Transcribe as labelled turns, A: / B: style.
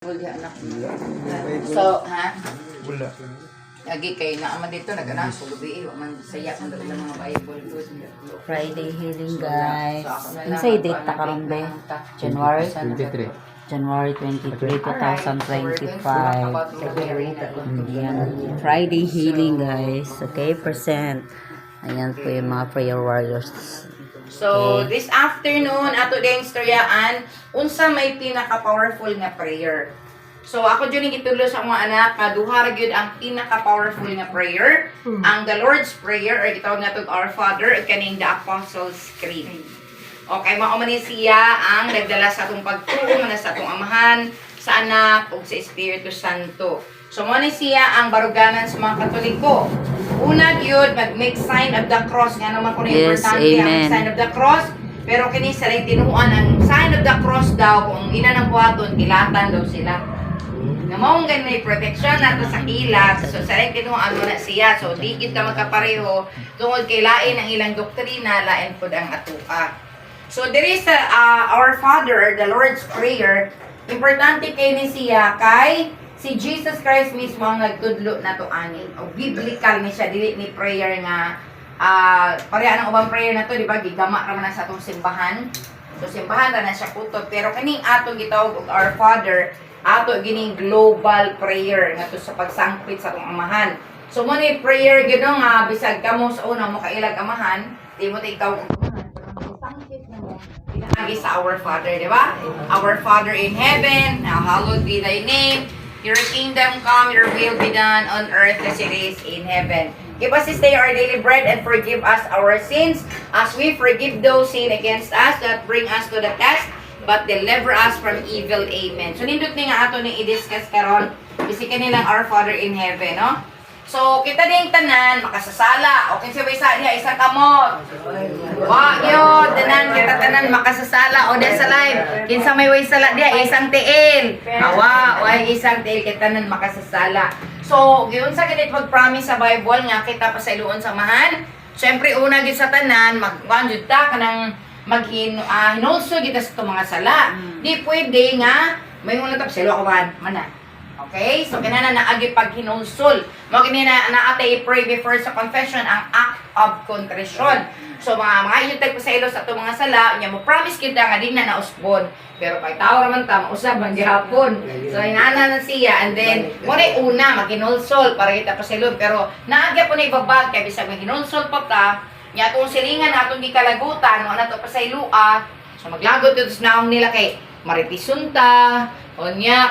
A: Wala anak. So, ha?
B: Wala.
A: Lagi kayo na ama dito, nag-anak sa gabi, man saya kung dito ng mga Bible good.
C: Friday healing, guys. Ano sa'yo date ta karon be? January
B: 23.
C: January 23, 2025. Ayan. Friday healing, guys. Okay, present. Ayan po yung mga prayer warriors.
A: So, this afternoon, ato din istoryaan, unsa may pinaka-powerful nga prayer. So, ako dyan yung itulo sa mga anak, kaduha ra gyud ang pinaka-powerful nga prayer, ang the Lord's Prayer, or itawag na itong Our Father, at kaning the Apostles' Creed. Okay, maumani siya ang nagdala sa atong pagtuo, sa atong amahan, sa anak, o sa Espiritu Santo. So, maumani siya ang baruganan sa mga Katoliko. Una gyud mag-make sign of the cross, nga naman kung
C: Yes,
A: importante ang
C: amen.
A: sign of the cross, pero kini sa rin tinuan ang sign of the cross daw, kung ina ng buhaton, kilatan daw sila. Nga maong ganun protection nato sa kilat, so sa rin tinuan mo na siya, so di gid ka magkapareho, tungod kay lain ang ilang doktrina, lain pod ang atuka. So there is Our Father, the Lord's Prayer, importante kay ni siya kay si Jesus Christ mismo ang nagtudlo na to ani. O biblical ni siya, dili ni prayer nga pareha ng ubang prayer na to, di ba? Gigama ra man sa atong simbahan. So simbahan ra na siya kutob, pero kaning ato gitawag og Our Father, ato gining global prayer nga to sa pagsangpit sa atong amahan. So mo ni prayer gyud nga bisag kamo sa una mo kailag amahan, di mo ikaw og amahan, pero sangpit na mo pinaagi sa Our Father, di ba? Our Father in heaven, hallowed be thy name. Your kingdom come, your will be done on earth as it is in heaven. Give us this day our daily bread and forgive us our sins as we forgive those sin against us that bring us to the test, but deliver us from evil. Amen. So nindot ni nga ato ni i-discuss karon bisikan nilang Our Father in heaven, no? So kita ding tanan makasasala. Okay, siya isa niya isang kamot. Wa yo tanan kita tanan makasasala o di sa live. Kinsa may way sala dia isang tiil. Awa, way isang tiil kita tanan makasasala. So, giun sa ganit mag-promise sa Bible nga kita pa sa iluon samahan. Syempre una gid sa tanan magkuan jud ta kanang hinulso gid sa mga sala. Di pwede nga may una tap selo ko man. Okay? So, kinana naagi pag hinulsol. Mo kinina naatay pray before sa confession ang act of contrition. So, mga iyutag ko sa ilo sa itong mga sala, niya mo promise kita nga din na nausbon. Pero kay tao raman ta, mausab man gihapon. So, hinana na siya. And then, muna una, maghinulsol para kita pa sa ilo. Pero, naagya po na ibabag, kaya bisag maghinulsol pa ta, niya itong silingan na itong gikalagutan, no, na ito pa sa ilua. So, maglagot ito sa naong nila kay Maritisunta, o niya,